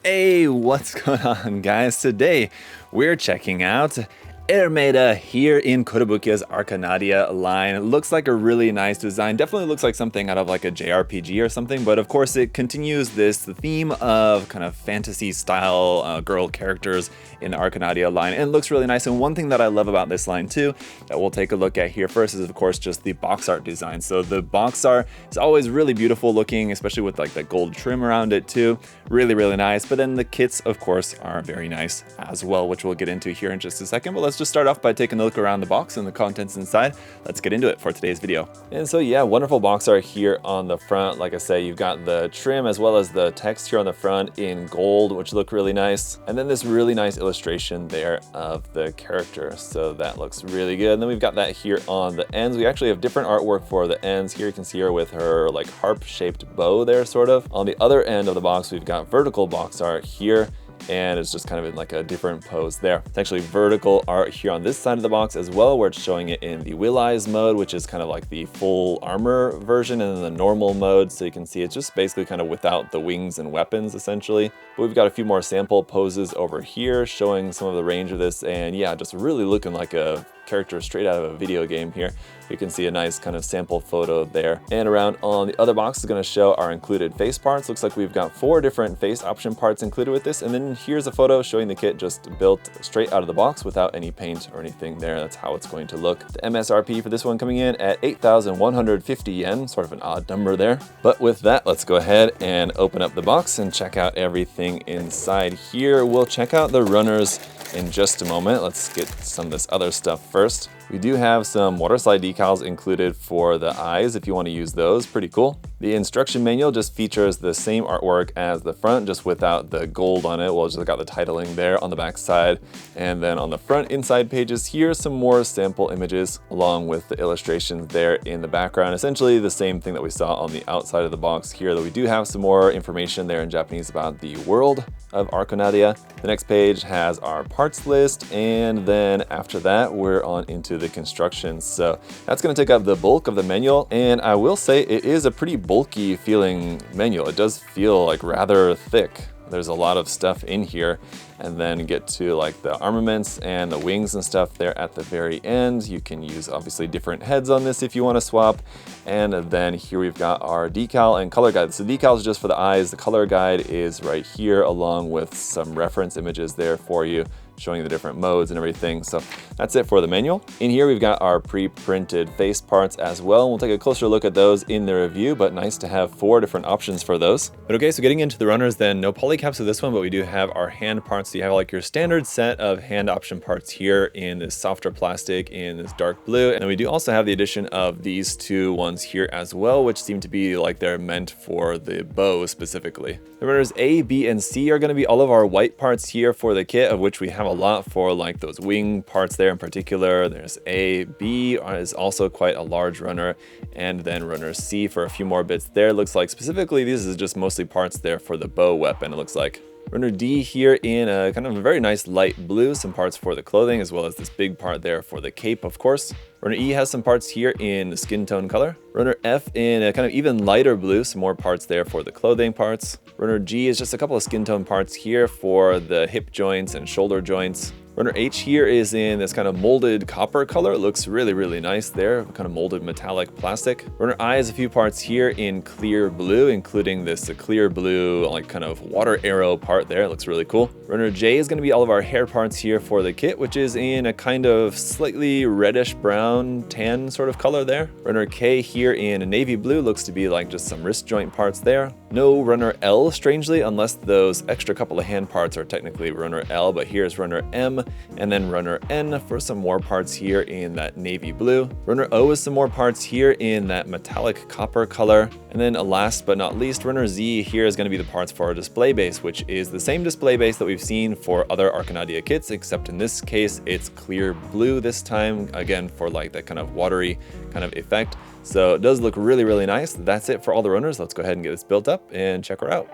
Hey, what's going on, guys? Today we're checking out Ermeda here in Kotobukiya's Arcanadea line. It looks like a really nice design. Definitely looks like something out of like a JRPG or something, but of course it continues the theme of kind of fantasy style girl characters in the Arcanadea line, and it looks really nice. And one thing that I love about this line too, that we'll take a look at here first, is of course just the box art design. So the box art is always really beautiful looking, especially with like the gold trim around it too. Really, really nice. But then the kits, of course, are very nice as well, which we'll get into here in just a second. But let's just start off by taking a look around the box and the contents inside. Let's get into it for today's video. And so yeah, wonderful box art here on the front. Like I say, you've got the trim as well as the text here on the front in gold, which look really nice. And then this really nice illustration there of the character. So that looks really good. And then we've got that here on the ends. We actually have different artwork for the ends. Here you can see her with her like harp shaped bow there, sort of. On the other end of the box, we've got vertical box art here, and it's just kind of in like a different pose there. It's actually vertical art here on this side of the box as well, where it's showing it in the Will Eyes mode, which is kind of like the full armor version, and then the normal mode. So you can see it's just basically kind of without the wings and weapons essentially. But we've got a few more sample poses over here showing some of the range of this, and yeah, just really looking like a character straight out of a video game here. You can see a nice kind of sample photo there. And around on the other box is going to show our included face parts. Looks like we've got 4 different face option parts included with this. And then here's a photo showing the kit just built straight out of the box without any paint or anything there. That's how it's going to look. The MSRP for this one coming in at 8,150 yen, sort of an odd number there. But with that, let's go ahead and open up the box and check out everything inside here. We'll check out the runners in just a moment. Let's get some of this other stuff first. We do have some water slide decals included for the eyes if you want to use those. Pretty cool. The instruction manual just features the same artwork as the front, just without the gold on it. Well, it's just got the titling there on the back side. And then on the front inside pages here, some more sample images along with the illustrations there in the background. Essentially the same thing that we saw on the outside of the box here, though we do have some more information there in Japanese about the world of Arcanadea. The next page has our parts list, and then after that we're on into the construction. So that's going to take up the bulk of the manual, and I will say it is a pretty bulky feeling manual. It does feel like rather thick. There's a lot of stuff in here, and then get to like the armaments and the wings and stuff there at the very end. You can use obviously different heads on this if you want to swap. And then here we've got our decal and color guide. So the decal is just for the eyes. The color guide is right here along with some reference images there for you, showing the different modes and everything. So that's it for the manual. In here we've got our pre-printed face parts as well. We'll take a closer look at those in the review, but nice to have 4 different options for those. But okay, so getting into the runners then, no polycaps with this one, but we do have our hand parts. So you have like your standard set of hand option parts here in this softer plastic in this dark blue. And then we do also have the addition of these 2 ones here as well, which seem to be like they're meant for the bow specifically. The runners A, B, and C are going to be all of our white parts here for the kit, of which we have a lot for like those wing parts there in particular. There's A, B is also quite a large runner, and then runner C for a few more bits there. Looks like specifically this is just mostly parts there for the bow weapon, it looks like. Runner D here in a kind of a very nice light blue, some parts for the clothing as well as this big part there for the cape, of course. Runner E has some parts here in the skin tone color. Runner F in a kind of even lighter blue, some more parts there for the clothing parts. Runner G is just a couple of skin tone parts here for the hip joints and shoulder joints. Runner H here is in this kind of molded copper color. It looks really, really nice there, kind of molded metallic plastic. Runner I has a few parts here in clear blue, including this clear blue, like kind of water arrow part there. It looks really cool. Runner J is going to be all of our hair parts here for the kit, which is in a kind of slightly reddish brown tan sort of color there. Runner K here in a navy blue looks to be like just some wrist joint parts there. No runner L, strangely, unless those extra couple of hand parts are technically runner L, but here's runner M, and then runner N for some more parts here in that navy blue. Runner O is some more parts here in that metallic copper color. And then last but not least, runner Z here is going to be the parts for our display base, which is the same display base that we've seen for other Arcanadea kits, except in this case, it's clear blue this time, again, for like that kind of watery kind of effect. So it does look really, really nice. That's it for all the runners. Let's go ahead and get this built up and check her out.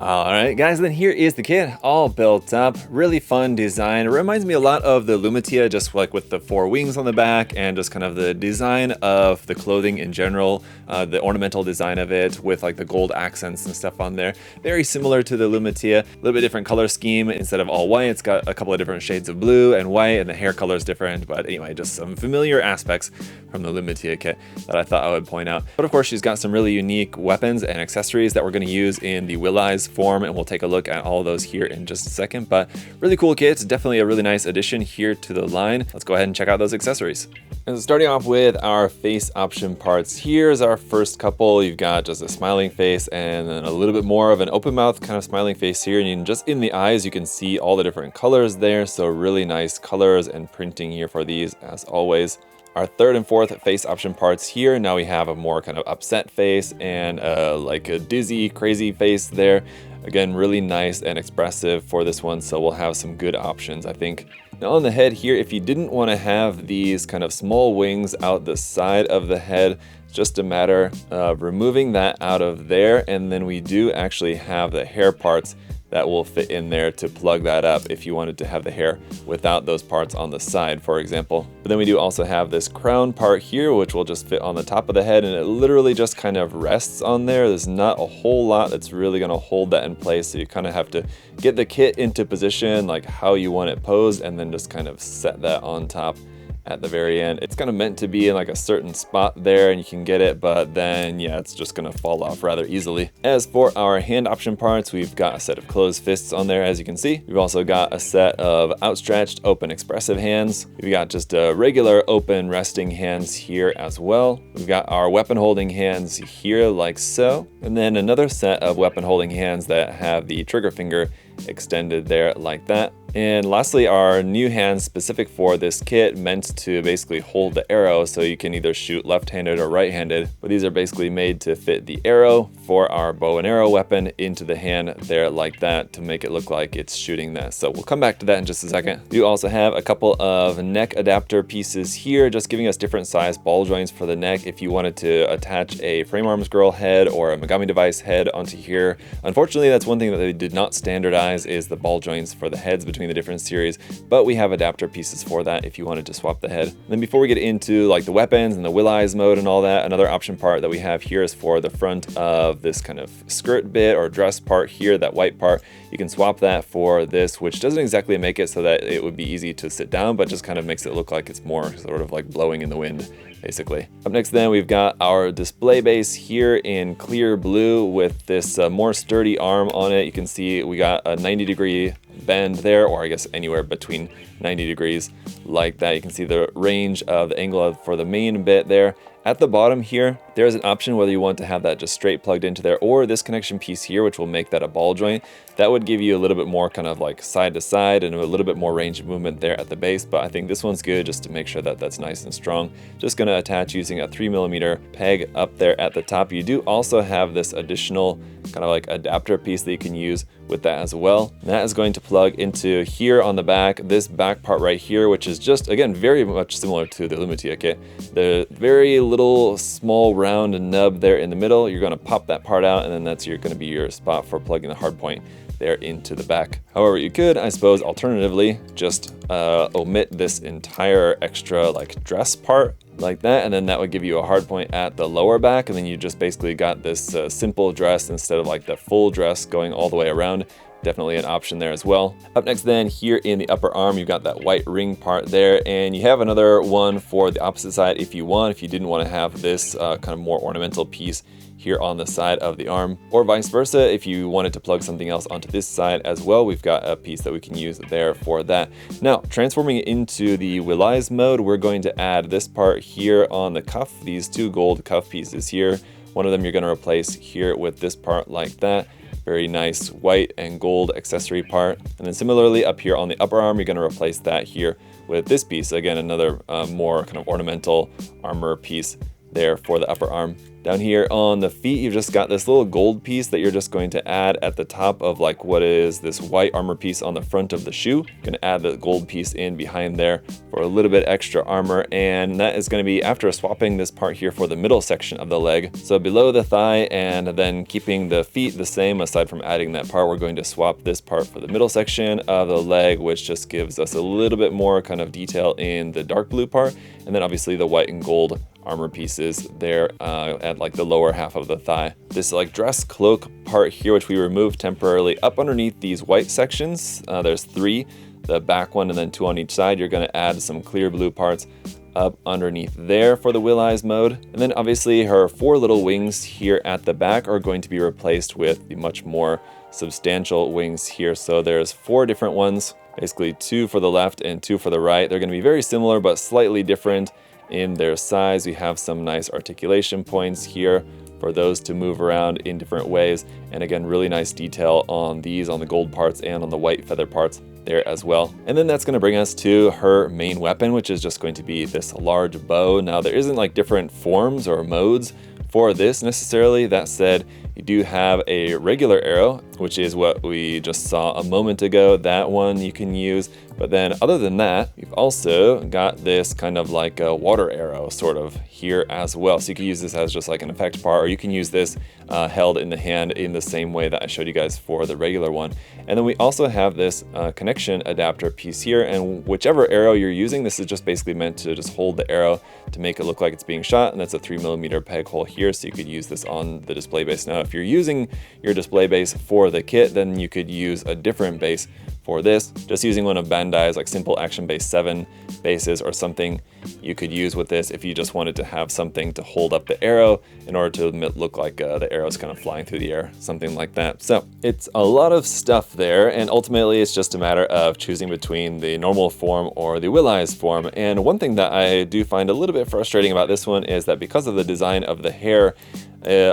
Alright guys, then here is the kit all built up. Really fun design. It reminds me a lot of the Lumatia, just like with the 4 wings on the back and just kind of the design of the clothing in general, the ornamental design of it with like the gold accents and stuff on there. Very similar to the Lumatia, a little bit different color scheme. Instead of all white, it's got a couple of different shades of blue and white, and the hair color is different. But anyway, just some familiar aspects from the Lumatia kit that I thought I would point out. But of course, she's got some really unique weapons and accessories that we're going to use in the Will Eyes form, and we'll take a look at all of those here in just a second. But really cool kit. It's definitely a really nice addition here to the line. Let's go ahead and check out those accessories. And starting off with our face option parts, here's our first couple. You've got just a smiling face and then a little bit more of an open mouth kind of smiling face here, and just in the eyes you can see all the different colors there, so really nice colors and printing here for these as always. Our third and fourth face option parts here, now we have a more kind of upset face and like a dizzy, crazy face there. Again, really nice and expressive for this one, so we'll have some good options, I think. Now on the head here, if you didn't want to have these kind of small wings out the side of the head, it's just a matter of removing that out of there, and then we do actually have the hair parts that will fit in there to plug that up if you wanted to have the hair without those parts on the side, for example. But then we do also have this crown part here, which will just fit on the top of the head, and it literally just kind of rests on there. There's not a whole lot that's really gonna hold that in place, so you kind of have to get the kit into position, like how you want it posed, and then just kind of set that on top at the very end. It's kind of meant to be in like a certain spot there and you can get it, but then yeah, it's just gonna fall off rather easily. As for our hand option parts, we've got a set of closed fists on there, as you can see. We've also got a set of outstretched open expressive hands. We've got just a regular open resting hands here as well. We've got our weapon holding hands here like so, and then another set of weapon holding hands that have the trigger finger extended there like that. And lastly, our new hands specific for this kit, meant to basically hold the arrow, so you can either shoot left-handed or right-handed, but these are basically made to fit the arrow for our bow and arrow weapon into the hand there like that to make it look like it's shooting that. So we'll come back to that in just a second. We also have a couple of neck adapter pieces here, just giving us different size ball joints for the neck if you wanted to attach a Frame Arms Girl head or a Megami Device head onto here. Unfortunately, that's one thing that they did not standardize, is the ball joints for the heads between the different series, but we have adapter pieces for that if you wanted to swap the head. And then before we get into like the weapons and the Will Eyes mode and all that, another option part that we have here is for the front of this kind of skirt bit or dress part here, that white part. You can swap that for this, which doesn't exactly make it so that it would be easy to sit down, but just kind of makes it look like it's more sort of like blowing in the wind, basically. Up next then, we've got our display base here in clear blue with this more sturdy arm on it. You can see we got a 90-degree bend there, or I guess anywhere between 90 degrees like that. You can see the range of the angle for the main bit there. At the bottom here, there's an option whether you want to have that just straight plugged into there, or this connection piece here, which will make that a ball joint. That would give you a little bit more kind of like side to side and a little bit more range of movement there at the base, but I think this one's good just to make sure that that's nice and strong. Just gonna attach using a 3mm peg up there at the top. You do also have this additional kind of like adapter piece that you can use with that as well. And that is going to plug into here on the back, this back part right here, which is just, again, very much similar to the Lumatia kit. The very little small round nub there in the middle, you're gonna pop that part out, and then that's gonna be your spot for plugging the hard point there into the back. However, you could, I suppose, alternatively, just omit this entire extra like dress part like that, and then that would give you a hard point at the lower back, and then you just basically got this simple dress instead of like the full dress going all the way around. Definitely an option there as well. Up next then, here in the upper arm, you've got that white ring part there, and you have another one for the opposite side if you want, if you didn't want to have this kind of more ornamental piece here on the side of the arm, or vice versa. If you wanted to plug something else onto this side as well, we've got a piece that we can use there for that. Now, transforming it into the Will Eyes mode, we're going to add this part here on the cuff, these two gold cuff pieces here. One of them you're going to replace here with this part like that. Very nice white and gold accessory part. And then similarly up here on the upper arm, you're going to replace that here with this piece. Again, another more kind of ornamental armor piece there for the upper arm. Down here on the feet, you've just got this little gold piece that you're just going to add at the top of like what is this white armor piece on the front of the shoe. You're going to add the gold piece in behind there for a little bit extra armor, and that is going to be after swapping this part here for the middle section of the leg. So below the thigh, and then keeping the feet the same aside from adding that part, we're going to swap this part for the middle section of the leg, which just gives us a little bit more kind of detail in the dark blue part, and then obviously the white and gold armor pieces there at like the lower half of the thigh. This like dress cloak part here, which we removed temporarily up underneath these white sections, there's 3, the back one and then 2 on each side. You're going to add some clear blue parts up underneath there for the Will Eyes mode. And then obviously her 4 little wings here at the back are going to be replaced with the much more substantial wings here. So there's 4 different ones, basically 2 for the left and 2 for the right. They're going to be very similar but slightly different in their size. We have some nice articulation points here for those to move around in different ways, and again, really nice detail on these, on the gold parts and on the white feather parts there as well. And then that's going to bring us to her main weapon, which is just going to be this large bow. Now there isn't like different forms or modes for this necessarily. That said, you do have a regular arrow, which is what we just saw a moment ago. That one you can use. But then other than that, you've also got this kind of like a water arrow sort of here as well. So you can use this as just like an effect part, or you can use this held in the hand in the same way that I showed you guys for the regular one. And then we also have this connection adapter piece here, and whichever arrow you're using, this is just basically meant to just hold the arrow to make it look like it's being shot, and that's a 3mm peg hole here, so you could use this on the display base. Now if you're using your display base for the kit, then you could use a different base for this. Just using one of Bandai's like simple action base 7 bases or something you could use with this if you just wanted to have something to hold up the arrow in order to look like the arrow's kind of flying through the air, something like that. So it's a lot of stuff there, and ultimately it's just a matter of choosing between the normal form or the Will Eyes form. And one thing that I do find a little bit frustrating about this one is that because of the design of the hair,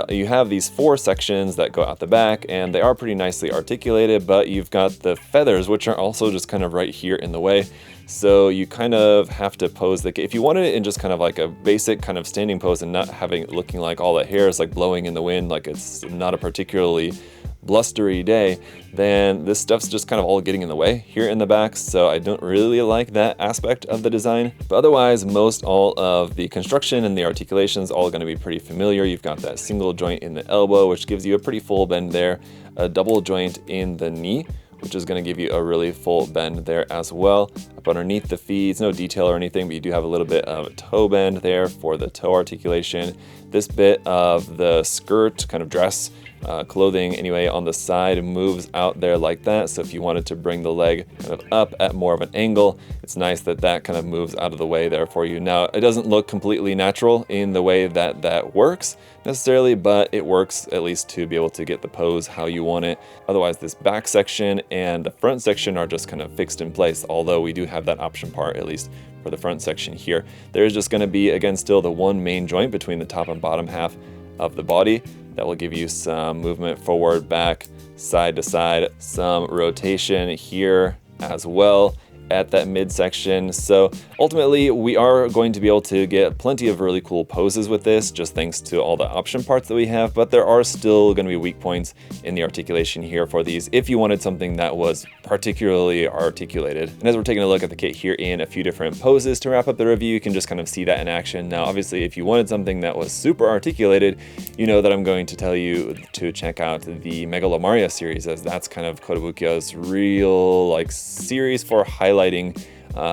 you have these 4 sections that go out the back, and they are pretty nicely articulated, but you've got the feathers, which are also just kind of right here in the way. So you kind of have to pose the, if you wanted it in just kind of like a basic kind of standing pose and not having it looking like all the hair is like blowing in the wind, like it's not a particularly blustery day, then this stuff's just kind of all getting in the way here in the back. So I don't really like that aspect of the design, but otherwise most all of the construction and the articulation is all going to be pretty familiar. You've got that single joint in the elbow, which gives you a pretty full bend there, a double joint in the knee, which is going to give you a really full bend there as well. Up underneath the feet, it's no detail or anything, but you do have a little bit of a toe bend there for the toe articulation. This bit of the skirt kind of dress clothing anyway on the side moves out there like that. So if you wanted to bring the leg kind of up at more of an angle, it's nice that that kind of moves out of the way there for you. Now it doesn't look completely natural in the way that that works necessarily, but it works at least to be able to get the pose how you want it. Otherwise this back section and the front section are just kind of fixed in place, although we do have that option part at least for the front section here. There's just going to be again still the one main joint between the top and bottom half of the body that will give you some movement forward, back, side to side, some rotation here as well at that midsection. So ultimately we are going to be able to get plenty of really cool poses with this, just thanks to all the option parts that we have, but there are still going to be weak points in the articulation here for these if you wanted something that was particularly articulated. And as we're taking a look at the kit here in a few different poses to wrap up the review, you can just kind of see that in action. Now obviously if you wanted something that was super articulated, you know that I'm going to tell you to check out the Megalomaria series, as that's kind of Kotobukiya's real like series for highlighting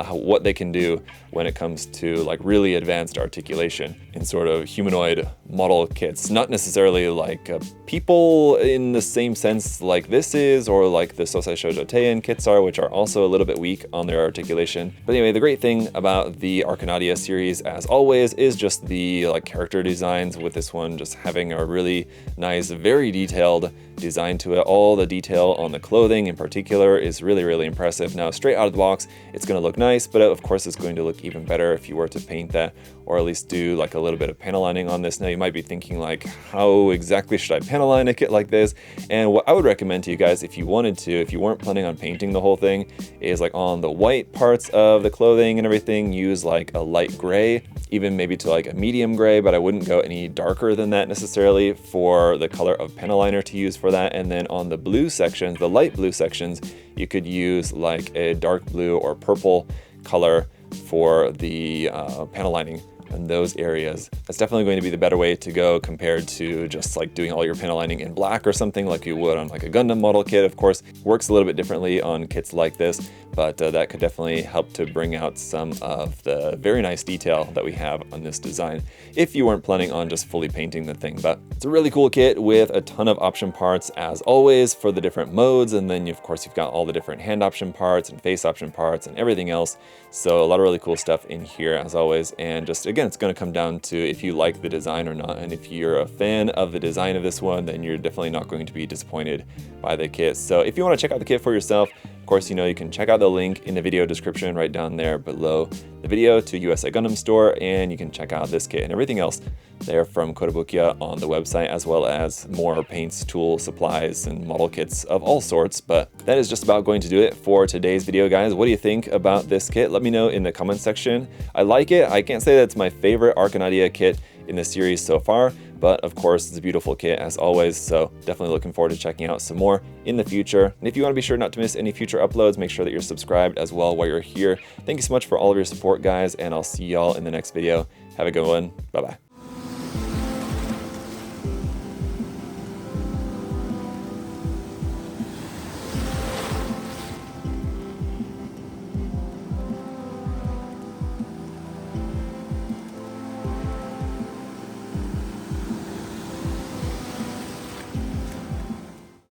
what they can do when it comes to like really advanced articulation in sort of humanoid model kits. Not necessarily like people in the same sense like this is, or like the Sosai Shoujo Teien kits are, which are also a little bit weak on their articulation. But anyway, the great thing about the Arcanadea series, as always, is just the like character designs, with this one just having a really nice, very detailed design to it. All the detail on the clothing in particular is really, really impressive. Now, straight out of the box, it's going to look nice, but of course it's going to look even better if you were to paint that, or at least do like a little bit of panel lining on this. Now you might be thinking like, how exactly should I panel line a kit like this? And what I would recommend to you guys, if you wanted to, if you weren't planning on painting the whole thing, is like on the white parts of the clothing and everything, use like a light gray, even maybe to like a medium gray, but I wouldn't go any darker than that necessarily for the color of panel liner to use for that. And then on the blue sections, the light blue sections, you could use like a dark blue or purple color for the panel lining in those areas. That's definitely going to be the better way to go compared to just like doing all your panel lining in black or something like you would on like a Gundam model kit. Of course, works a little bit differently on kits like this, but that could definitely help to bring out some of the very nice detail that we have on this design if you weren't planning on just fully painting the thing. But it's a really cool kit with a ton of option parts as always for the different modes, and then of course you've got all the different hand option parts and face option parts and everything else. So a lot of really cool stuff in here as always. And just again, it's going to come down to if you like the design or not. And if you're a fan of the design of this one, then you're definitely not going to be disappointed by the kit. So if you want to check out the kit for yourself, of course, you can check out the link in the video description right down there below the video to USA Gundam Store, and you can check out this kit and everything else there from Kotobukiya on the website, as well as more paints, tools, supplies, and model kits of all sorts. But that is just about going to do it for today's video, guys. What do you think about this kit? Let me know in the comment section. I like it. I can't say that's my favorite Arcanadea kit in the series so far, but of course it's a beautiful kit as always, so definitely looking forward to checking out some more in the future. And if you want to be sure not to miss any future uploads, make sure that you're subscribed as well while you're here. Thank you so much for all of your support, guys, and I'll see y'all in the next video. Have a good one. Bye bye.